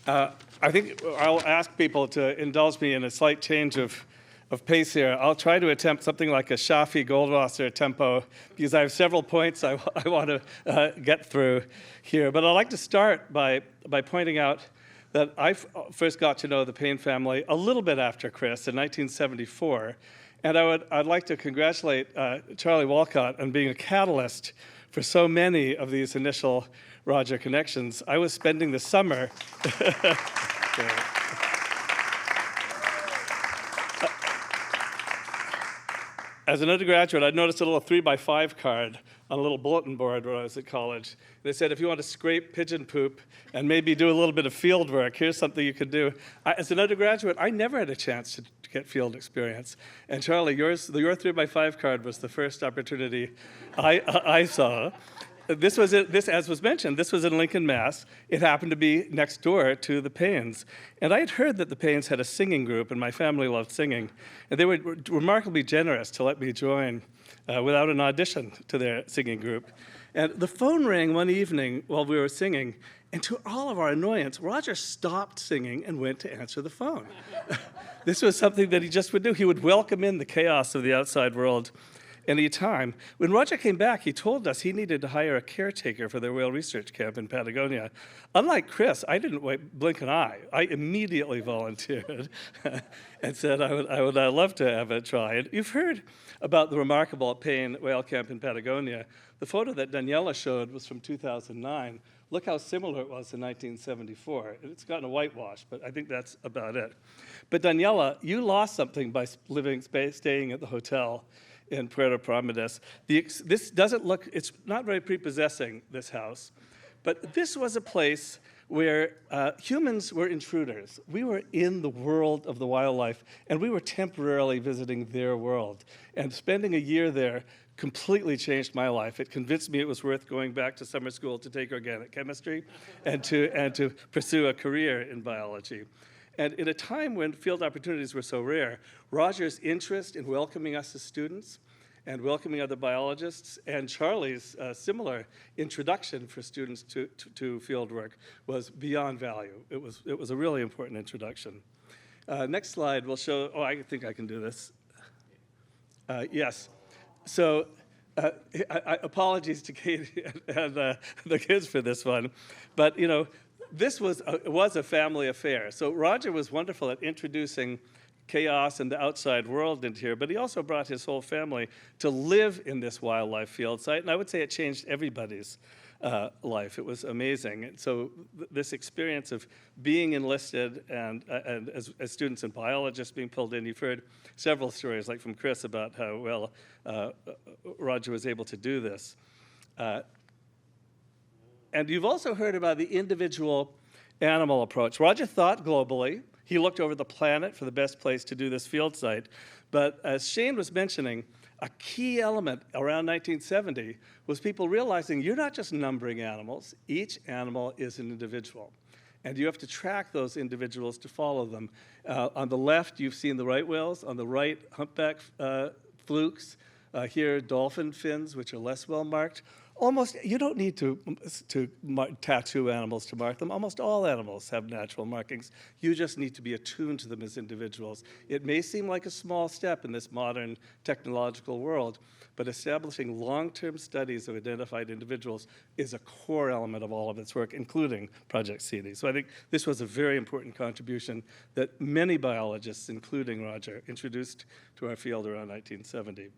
I think I'll ask people to indulge me in a slight change of pace here. I'll try to attempt something like a Shafi Goldwasser tempo because I have several points I want to get through here. But I'd like to start by pointing out that I first got to know the Payne family a little bit after Chris in 1974. And I'd like to congratulate Charlie Walcott on being a catalyst for so many of these initial Roger connections. I was spending the summer. As an undergraduate, I noticed a little 3x5 card on a little bulletin board when I was at college. They said, if you want to scrape pigeon poop and maybe do a little bit of field work, here's something you could do. As an undergraduate, I never had a chance to get field experience. And Charlie, your 3x5 card was the first opportunity I saw. This, as was mentioned, this was in Lincoln, Mass. It happened to be next door to the Paynes. And I had heard that the Paynes had a singing group, and my family loved singing. And they were remarkably generous to let me join without an audition to their singing group. And the phone rang one evening while we were singing, and to all of our annoyance, Roger stopped singing and went to answer the phone. This was something that he just would do. He would welcome in the chaos of the outside world any time. When Roger came back, he told us he needed to hire a caretaker for their whale research camp in Patagonia. Unlike Chris, I didn't blink an eye. I immediately volunteered and said I would love to have a try. And you've heard about the remarkable Payne whale camp in Patagonia. The photo that Daniela showed was from 2009. Look how similar it was in 1974. It's gotten a whitewash, but I think that's about it. But Daniela, you lost something by staying at the hotel in Puerto Promedes. This doesn't look, it's not very prepossessing, this house, but this was a place where humans were intruders. We were in the world of the wildlife, and we were temporarily visiting their world. And spending a year there completely changed my life. It convinced me it was worth going back to summer school to take organic chemistry and to pursue a career in biology. And in a time when field opportunities were so rare, Roger's interest in welcoming us as students and welcoming other biologists, and Charlie's similar introduction for students to field work was beyond value. It was a really important introduction. Next slide will show, oh, I think I can do this. Yes. So apologies to Katie and the kids for this one, but you know, this was a family affair. So Roger was wonderful at introducing chaos and the outside world into here, but he also brought his whole family to live in this wildlife field site, and I would say it changed everybody's life. It was amazing. And so this experience of being enlisted and as students and biologists being pulled in, you've heard several stories, like from Chris, about how well Roger was able to do this. And you've also heard about the individual animal approach. Roger thought globally. He looked over the planet for the best place to do this field site. But as Shane was mentioning, a key element around 1970 was people realizing you're not just numbering animals. Each animal is an individual. And you have to track those individuals to follow them. On the left, you've seen the right whales. On the right, humpback flukes. Here, dolphin fins, which are less well marked. Almost, you don't need to tattoo animals to mark them. Almost all animals have natural markings. You just need to be attuned to them as individuals. It may seem like a small step in this modern technological world, but establishing long-term studies of identified individuals is a core element of all of its work, including Project CETI. So I think this was a very important contribution that many biologists, including Roger, introduced to our field around 1970.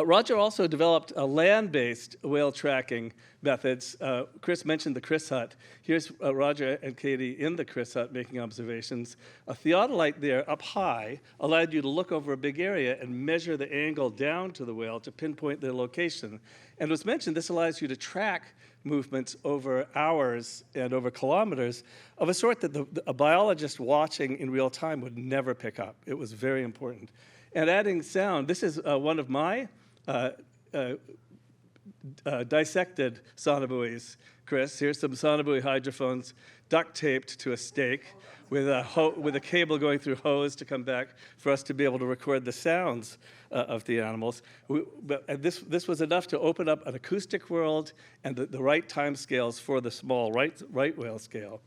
Roger also developed land-based whale tracking methods. Chris mentioned the Chris hut. Here's Roger and Katie in the Chris hut making observations. A theodolite there up high allowed you to look over a big area and measure the angle down to the whale to pinpoint their location. And as mentioned, this allows you to track movements over hours and over kilometers of a sort that a biologist watching in real time would never pick up. It was very important. And adding sound, this is one of my dissected sonobuoys, Chris. Here's some sonobuoy hydrophones duct taped to a stake with a cable going through hose to come back for us to be able to record the sounds of the animals. And this was enough to open up an acoustic world and the right time scales for the small right whale scale.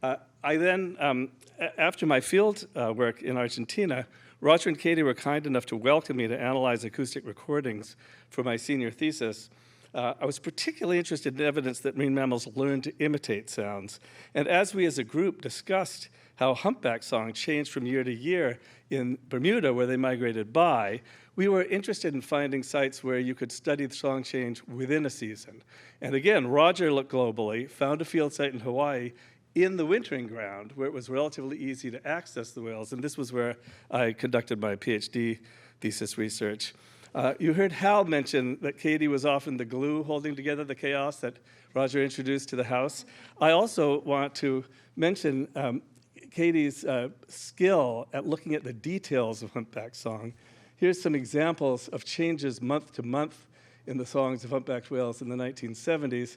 I then, after my field work in Argentina, Roger and Katie were kind enough to welcome me to analyze acoustic recordings for my senior thesis. I was particularly interested in evidence that marine mammals learn to imitate sounds. And as we as a group discussed how humpback song changed from year to year in Bermuda, where they migrated by, we were interested in finding sites where you could study the song change within a season. And again, Roger looked globally, found a field site in Hawaii in the wintering ground where it was relatively easy to access the whales. And this was where I conducted my PhD thesis research. You heard Hal mention that Katie was often the glue holding together the chaos that Roger introduced to the house. I also want to mention Katie's skill at looking at the details of humpback song. Here's some examples of changes month to month in the songs of humpback whales in the 1970s.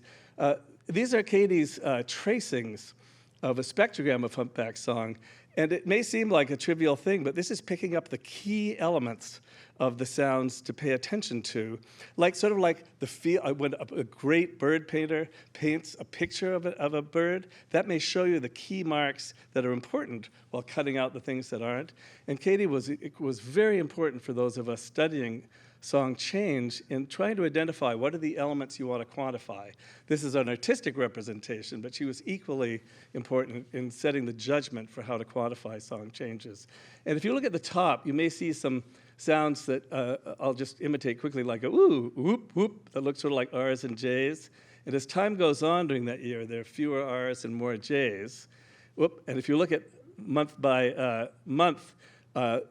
These are Katie's tracings of a spectrogram of humpback song. And it may seem like a trivial thing, but this is picking up the key elements of the sounds to pay attention to. Sort of like when a great bird painter paints a picture of a bird, that may show you the key marks that are important while cutting out the things that aren't. And Katie it was very important for those of us studying song change in trying to identify what are the elements you want to quantify. This is an artistic representation, but she was equally important in setting the judgment for how to quantify song changes. And if you look at the top, you may see some sounds that I'll just imitate quickly, like a ooh, whoop, whoop, that looks sort of like R's and J's. And as time goes on during that year, there are fewer R's and more J's. Whoop, and if you look at month by month, I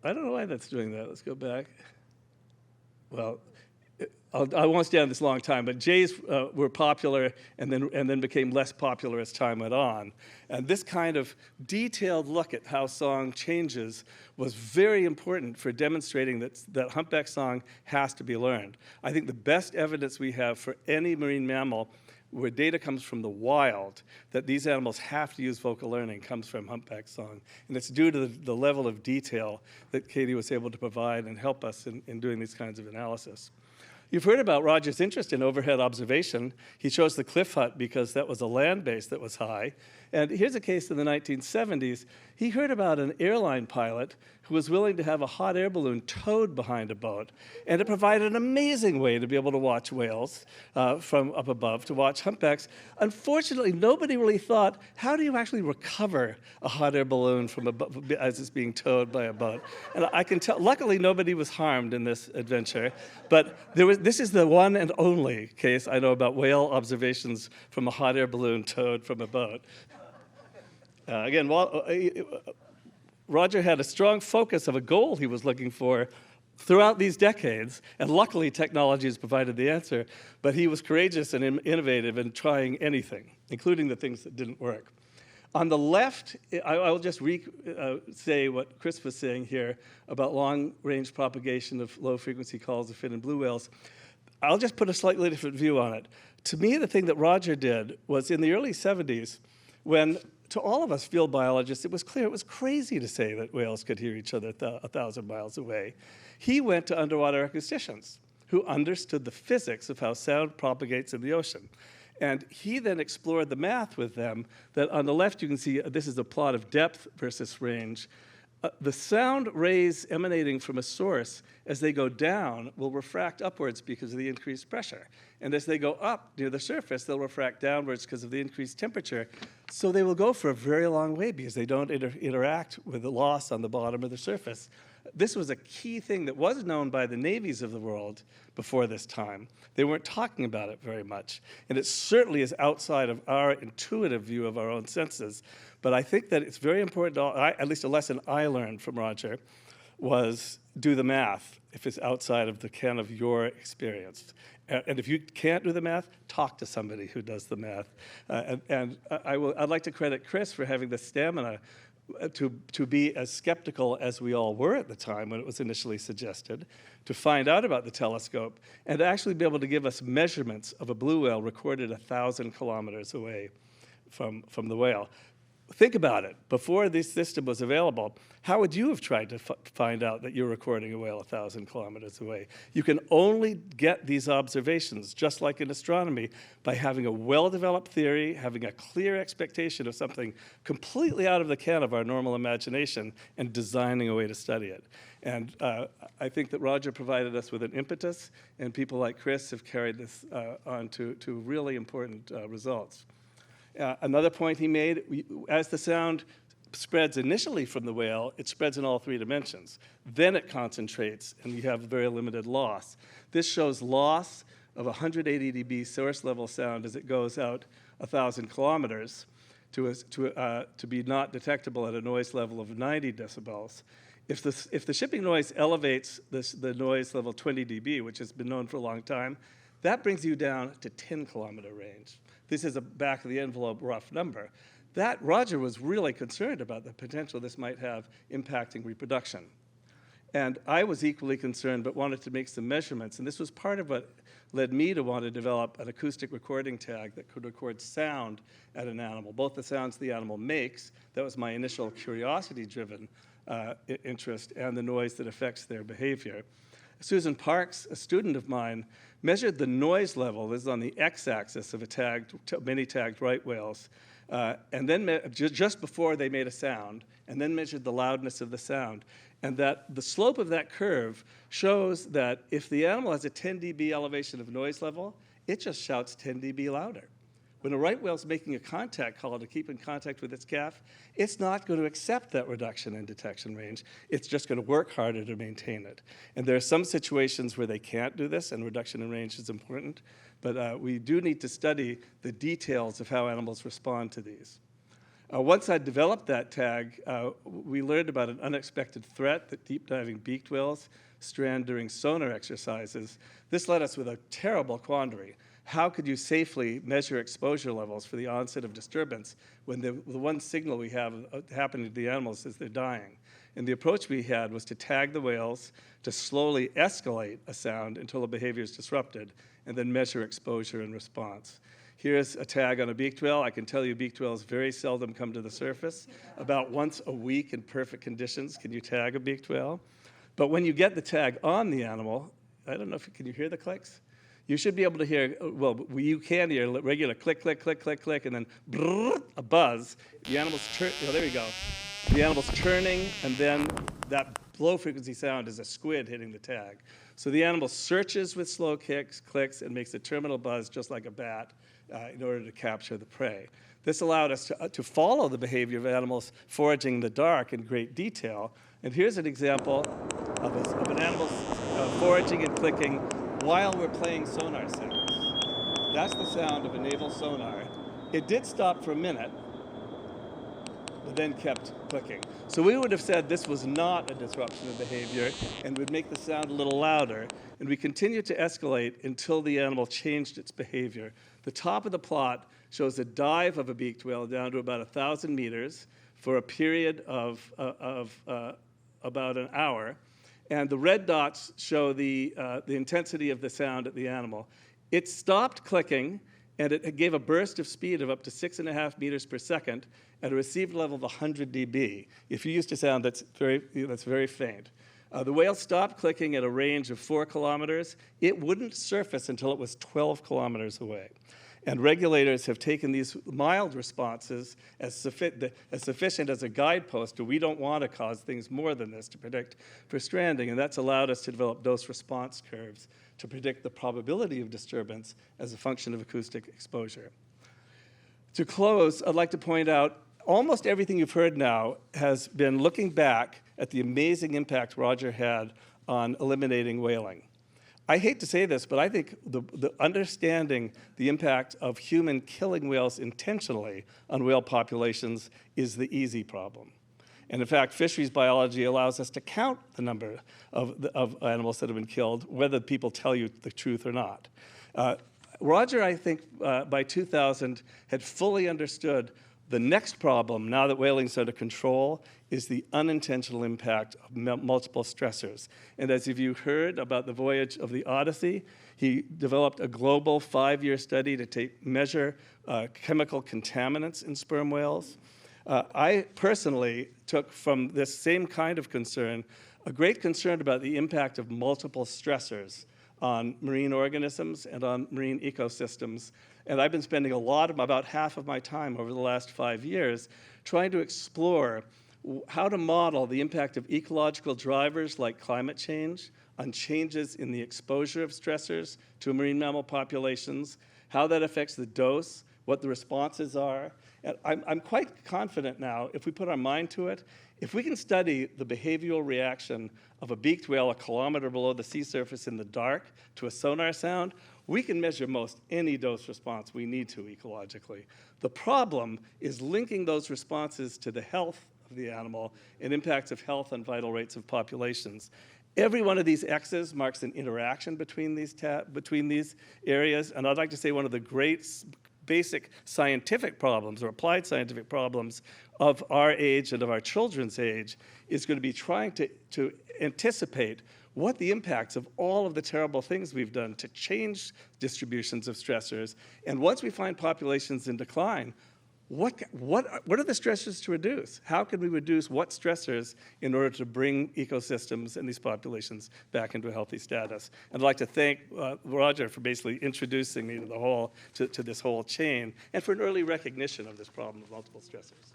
don't know why that's doing that. Let's go back. Well, I won't stay on this long time, but J's were popular and then became less popular as time went on. And this kind of detailed look at how song changes was very important for demonstrating that humpback song has to be learned. I think the best evidence we have for any marine mammal where data comes from the wild, that these animals have to use vocal learning, comes from humpback song. And it's due to the level of detail that Katie was able to provide and help us in doing these kinds of analysis. You've heard about Roger's interest in overhead observation. He chose the cliff hut because that was a land base that was high. And here's a case in the 1970s. He heard about an airline pilot who was willing to have a hot air balloon towed behind a boat. And it provided an amazing way to be able to watch whales from up above, to watch humpbacks. Unfortunately, nobody really thought, how do you actually recover a hot air balloon from as it's being towed by a boat? And I can tell, luckily nobody was harmed in this adventure. But this is the one and only case I know about whale observations from a hot air balloon towed from a boat. Again, Roger had a strong focus of a goal he was looking for throughout these decades, and luckily technology has provided the answer, but he was courageous and innovative in trying anything, including the things that didn't work. On the left, I'll just say what Chris was saying here about long-range propagation of low-frequency calls of fin and blue whales. I'll just put a slightly different view on it. To me, the thing that Roger did was in the early 70s, when to all of us field biologists, it was clear it was crazy to say that whales could hear each other 1,000 miles away. He went to underwater acousticians who understood the physics of how sound propagates in the ocean. And he then explored the math with them that on the left you can see this is a plot of depth versus range. The sound rays emanating from a source, as they go down, will refract upwards because of the increased pressure. And as they go up near the surface, they'll refract downwards because of the increased temperature. So they will go for a very long way because they don't interact with the loss on the bottom of the surface. This was a key thing that was known by the navies of the world before this time. They weren't talking about it very much. And it certainly is outside of our intuitive view of our own senses. But I think that it's very important, at least a lesson I learned from Roger, was do the math if it's outside of the ken of your experience. And if you can't do the math, talk to somebody who does the math. I'd like to credit Chris for having the stamina to be as skeptical as we all were at the time when it was initially suggested, to find out about the telescope, and to actually be able to give us measurements of a blue whale recorded 1,000 kilometers away from the whale. Think about it. Before this system was available, how would you have tried to find out that you're recording a whale 1,000 kilometers away? You can only get these observations, just like in astronomy, by having a well-developed theory, having a clear expectation of something completely out of the can of our normal imagination, and designing a way to study it. And I think that Roger provided us with an impetus, and people like Chris have carried this on to really important results. Another point he made, as the sound spreads initially from the whale, it spreads in all 3 dimensions. Then it concentrates, and you have very limited loss. This shows loss of 180 dB source level sound as it goes out 1,000 kilometers to be not detectable at a noise level of 90 decibels. If the shipping noise elevates the noise level 20 dB, which has been known for a long time, that brings you down to 10-kilometer range. This is a back-of-the-envelope rough number. That Roger was really concerned about the potential this might have impacting reproduction. And I was equally concerned, but wanted to make some measurements. And this was part of what led me to want to develop an acoustic recording tag that could record sound at an animal, both the sounds the animal makes, that was my initial curiosity-driven interest, and the noise that affects their behavior. Susan Parks, a student of mine, measured the noise level, this is on the x-axis of many tagged right whales, and then just before they made a sound, and then measured the loudness of the sound. And that the slope of that curve shows that if the animal has a 10 dB elevation of noise level, it just shouts 10 dB louder. When a right whale's making a contact call to keep in contact with its calf, it's not going to accept that reduction in detection range. It's just going to work harder to maintain it. And there are some situations where they can't do this, and reduction in range is important. But we do need to study the details of how animals respond to these. Once I developed that tag, we learned about an unexpected threat that deep-diving beaked whales strand during sonar exercises. This led us with a terrible quandary. How could you safely measure exposure levels for the onset of disturbance when the one signal we have happening to the animals is they're dying? And the approach we had was to tag the whales, to slowly escalate a sound until the behavior is disrupted, and then measure exposure and response. Here's a tag on a beaked whale. I can tell you beaked whales very seldom come to the surface. About once a week in perfect conditions can you tag a beaked whale. But when you get the tag on the animal, I don't know if can you hear the clicks? You should be able to hear, well, you can hear regular click, click, click, click, click, and then brrr, a buzz. The animal's there we go. The animal's turning, and then that low-frequency sound is a squid hitting the tag. So the animal searches with slow clicks, and makes a terminal buzz just like a bat in order to capture the prey. This allowed us to follow the behavior of animals foraging in the dark in great detail. And here's an example of an animal foraging and clicking while we're playing sonar sounds. That's the sound of a naval sonar. It did stop for a minute, but then kept clicking. So we would have said this was not a disruption of behavior and would make the sound a little louder. And we continued to escalate until the animal changed its behavior. The top of the plot shows a dive of a beaked whale down to about 1,000 meters for a period of about an hour. And the red dots show the intensity of the sound at the animal. It stopped clicking, and it gave a burst of speed of up to 6.5 meters per second at a received level of 100 dB. If you used a sound that's very faint. The whale stopped clicking at a range of 4 kilometers. It wouldn't surface until it was 12 kilometers away. And regulators have taken these mild responses as sufficient as a guidepost to we don't want to cause things more than this to predict for stranding. And that's allowed us to develop dose response curves to predict the probability of disturbance as a function of acoustic exposure. To close, I'd like to point out almost everything you've heard now has been looking back at the amazing impact Roger had on eliminating whaling. I hate to say this, but I think the understanding the impact of human killing whales intentionally on whale populations is the easy problem. And in fact, fisheries biology allows us to count the number of animals that have been killed, whether people tell you the truth or not. Roger, I think, by 2000, had fully understood The next problem, now that whaling's under control, is the unintentional impact of multiple stressors. And as you heard about the voyage of the Odyssey, he developed a global 5-year study to measure chemical contaminants in sperm whales. I personally took from this same kind of concern a great concern about the impact of multiple stressors on marine organisms and on marine ecosystems. And I've been spending about half of my time over the last 5 years trying to explore how to model the impact of ecological drivers like climate change on changes in the exposure of stressors to marine mammal populations, how that affects the dose, what the responses are. And I'm quite confident now, if we put our mind to it, if we can study the behavioral reaction of a beaked whale a kilometer below the sea surface in the dark to a sonar sound, we can measure most any dose response we need to ecologically. The problem is linking those responses to the health of the animal and impacts of health on vital rates of populations. Every one of these X's marks an interaction between these areas, and I'd like to say one of the great basic scientific problems or applied scientific problems of our age and of our children's age is going to be trying to anticipate what the impacts of all of the terrible things we've done to change distributions of stressors. And once we find populations in decline, what are the stressors to reduce? How can we reduce what stressors in order to bring ecosystems and these populations back into a healthy status? And I'd like to thank Roger for basically introducing me to this whole chain and for an early recognition of this problem of multiple stressors.